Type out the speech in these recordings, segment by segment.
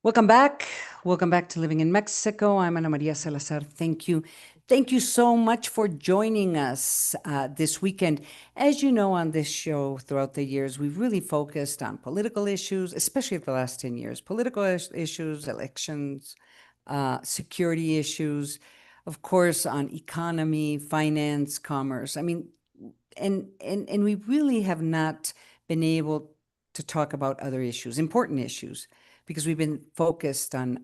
Welcome back. Welcome back to Living in Mexico. I'm Ana Maria Salazar. Thank you. Thank you so much for joining us this weekend. As you know, on this show throughout the years, we've really focused on political issues, especially the last 10 years, political issues, elections, security issues, of course, on economy, finance, commerce. I mean, and we really have not been able to talk about other issues, important issues, because we've been focused on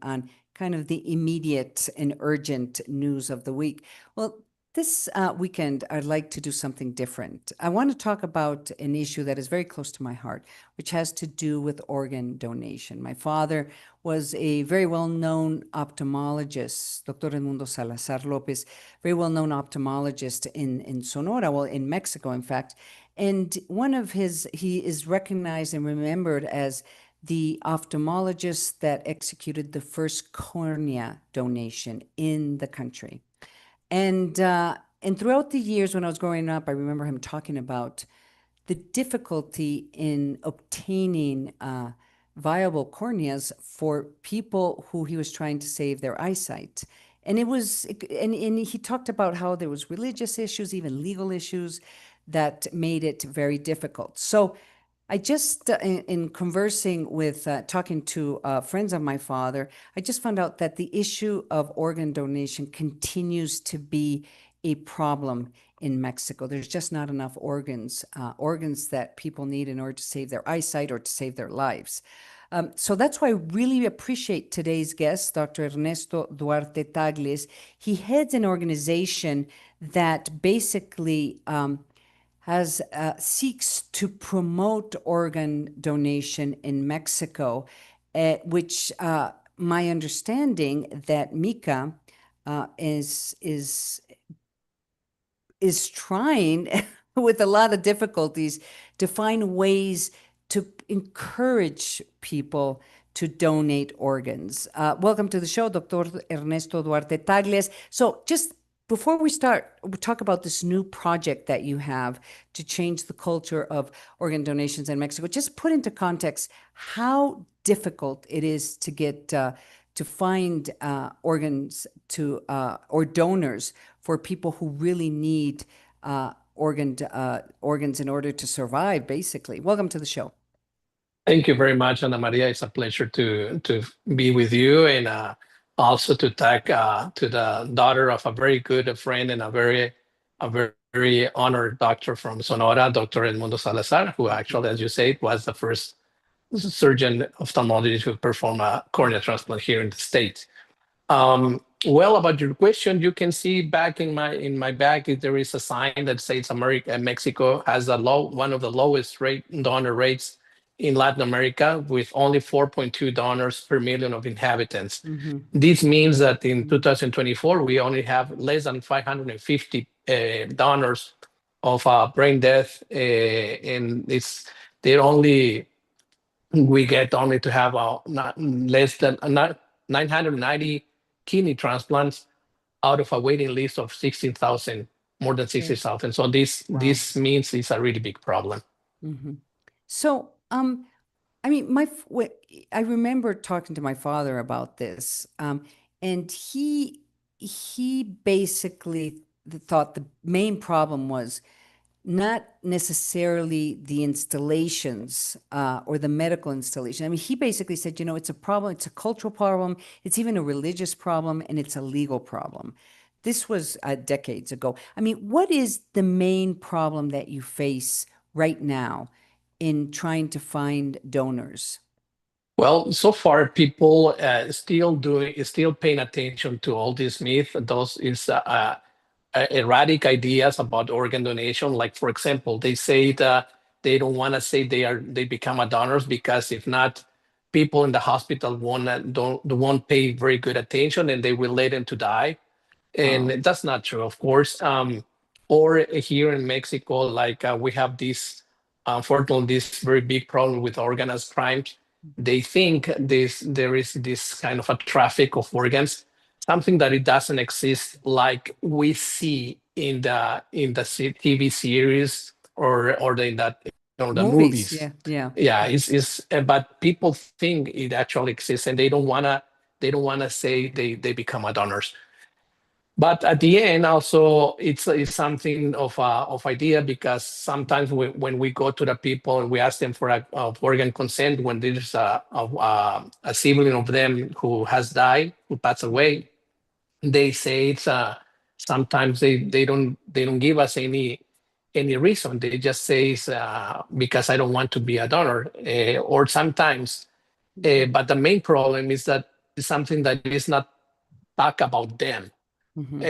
kind of the immediate and urgent news of the week. Well, this weekend, I'd like to do something different. I want to talk about an issue that is very close to my heart, which has to do with organ donation. My father was a very well-known ophthalmologist, Dr. Ernesto Salazar Lopez, very well-known ophthalmologist in Sonora, well, in Mexico, in fact. And he is recognized and remembered as the ophthalmologist that executed the first cornea donation in the country. And throughout the years when I was growing up, I remember him talking about the difficulty in obtaining viable corneas for people who he was trying to save their eyesight. And he talked about how there was religious issues, even legal issues, that made it very difficult. So I just, in conversing with, talking to friends of my father, I just found out that the issue of organ donation continues to be a problem in Mexico. There's just not enough organs that people need in order to save their eyesight or to save their lives. So that's why I really appreciate today's guest, Dr. Ernesto Duarte Tagles. He heads an organization that basically seeks to promote organ donation in Mexico, which my understanding that Mika is trying with a lot of difficulties to find ways to encourage people to donate organs. Welcome to the show, Dr. Ernesto Duarte Tagles. So just before we start, we'll talk about this new project that you have to change the culture of organ donations in Mexico. Just put into context how difficult it is to get to find organs or donors for people who really need organs in order to survive, basically. Welcome to the show. Thank you very much, Ana Maria. It's a pleasure to be with you, and also to thank to the daughter of a very good friend and a very honored doctor from Sonora, Dr. Edmundo Salazar, who actually, as you said, was the first surgeon ophthalmologist to perform a cornea transplant here in the state. Well, about your question, you can see back in my back, there is a sign that says Mexico has one of the lowest donor rates in Latin America, with only 4.2 donors per million of inhabitants. Mm-hmm. This means that in 2024, we only have less than 550 donors of brain death, and we get only to have less than 990 kidney transplants out of a waiting list of 16,000, more than 60,000. So this means it's a really big problem. Mm-hmm. So, I mean, I remember talking to my father about this, and he basically thought the main problem was not necessarily the installations or the medical installation. I mean, he basically said, it's a problem, it's a cultural problem, it's even a religious problem, and it's a legal problem. This was decades ago. I mean, what is the main problem that you face right now in trying to find donors? Well, so far people still paying attention to all this myth. Those is erratic ideas about organ donation. Like, for example, they say that they don't want to say they become a donors, because if not, people in the hospital won't pay very good attention and they will let them to die. And that's not true, of course. Or here in Mexico, like we have unfortunately, this very big problem with organized crime. They think there is this kind of a traffic of organs, something that it doesn't exist like we see in the TV series or in the Movies, movies. yeah, yeah. Yeah, it's but people think it actually exists, and they don't wanna say they become a donors. But at the end, also, it's something of idea, because sometimes when we go to the people and we ask them for a organ consent, when there's a sibling of them who has died, who passed away, they say it's sometimes they don't give us any reason. They just say it's because I don't want to be a donor, or sometimes. But the main problem is that it's something that is not talk about them. Mm-hmm.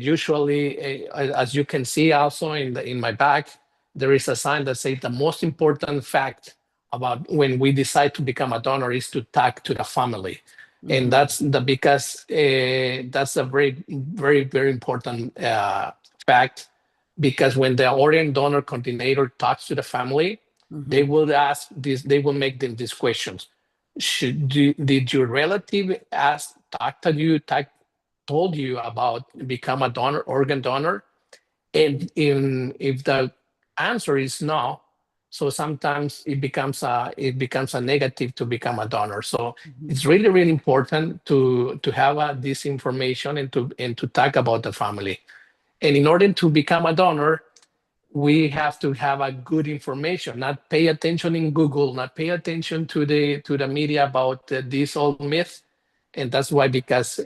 Usually, as you can see also in my back, there is a sign that says the most important fact about when we decide to become a donor is to talk to the family, and Mm-hmm. that's a very very very important fact, because when the organ donor coordinator talks to the family, they Mm-hmm. will ask this. They will make them these questions. Did your relative talk to you, told you about become a donor, organ donor? And if the answer is no, so sometimes it becomes a negative to become a donor. So Mm-hmm. it's really really important to have this information, and to talk about the family. And in order to become a donor, we have to have a good information, not pay attention in Google, not pay attention to the media about this old myth. And that's why, because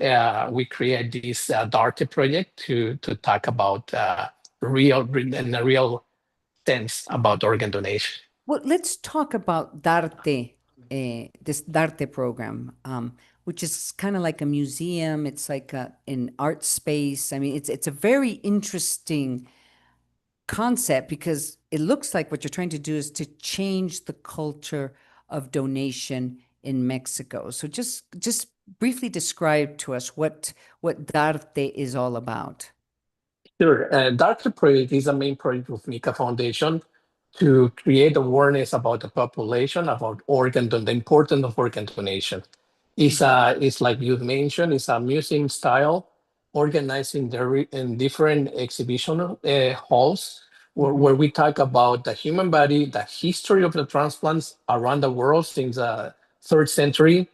we create this Duarte project to talk about real in a real sense about organ donation. Well, let's talk about Darte, this Darte program, which is kind of like a museum. It's like an art space. I mean, it's a very interesting concept, because it looks like what you're trying to do is to change the culture of donation in Mexico. So just briefly describe to us what Darte is all about. Sure. Duarte project is a main project of Nika Foundation to create awareness about the population about the importance of organ donation. Mhm. It's like you mentioned, it's a museum style, organized in different exhibition halls, where Mhm. we talk about the human body, the history of the transplants around the world since the third century.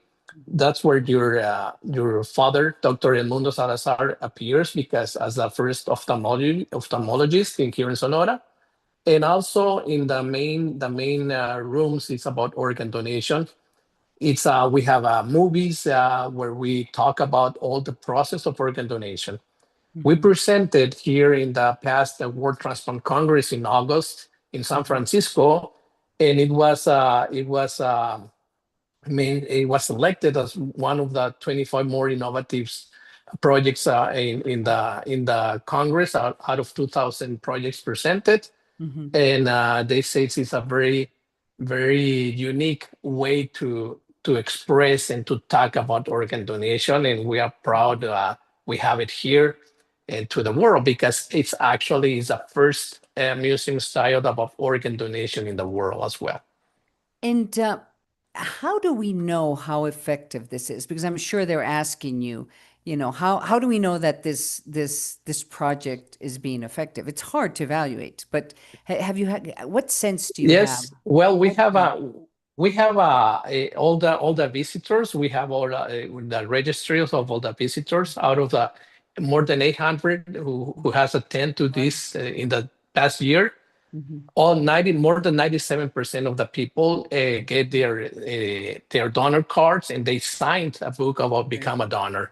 That's where your father, Dr. Edmundo Salazar, appears, because as the first ophthalmologist in here in Sonora. And also in the main rooms, it's about organ donation. It's we have movies where we talk about all the process of organ donation. We Mhm. presented here in the past World Transplant Congress in August in San Mhm. Francisco, and it was selected as one of the 25 more innovative projects in the Congress out of 2,000 projects presented. Mhm. And they say it's a very very unique way to express and to talk about organ donation, and we are proud we have it here and to the world, because it's actually is the first museum style about organ donation in the world as well. And how do we know how effective this is? Because I'm sure they're asking you, how do we know that this project is being effective? It's hard to evaluate, but have you had what sense do you have? Yes, well, we How do have you- all the visitors. We have all the registries of all the visitors out of the more than 800 who has attended to Wow. this in the past year. Mhm. More than 97% of the people get their donor cards, and they signed a book about Great. become a donor.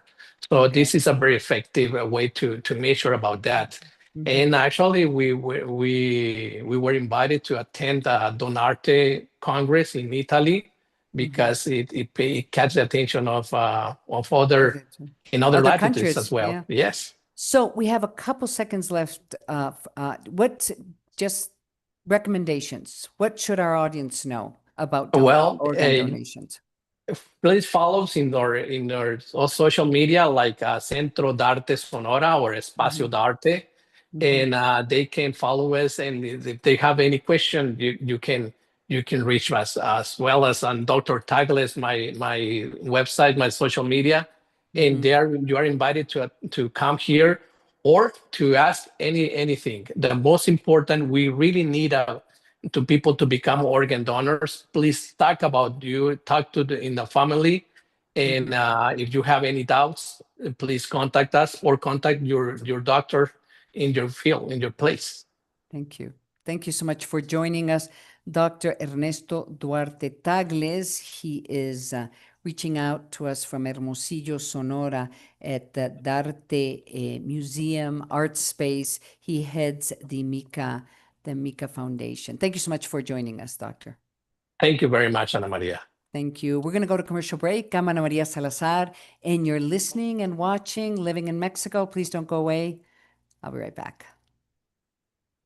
So Okay. this is a very effective way to measure about that. Mhm. And actually, we were invited to attend the Donarte Congress in Italy, Mhm. because it catch the attention of other Other in other other latitudes as countries, well. yeah. Yes. So we have a couple seconds left. What just recommendations? What should our audience know about Well, organ donations? please follow us in our social media, like Centro d'Arte Sonora or Espacio Mhm. d'Arte, Mhm. and they can follow us. And if they have any question, you can reach us, as well as on Dr. Tagles, my website, my social media, and Mhm. you are invited to come here or to ask anything. The most important, we really need to people to become organ donors, please talk to in the family. And if you have any doubts, please contact us or contact your doctor in your field, in your place. Thank you. Thank you so much for joining us, Dr. Ernesto Duarte Tagles. He is reaching out to us from Hermosillo, Sonora, at the Duarte Museum Art Space. He heads the MICA Foundation. Thank you so much for joining us, Doctor. Thank you very much, Ana Maria. Thank you. We're going to go to commercial break. I'm Ana Maria Salazar, and you're listening and watching Living in Mexico. Please don't go away. I'll be right back.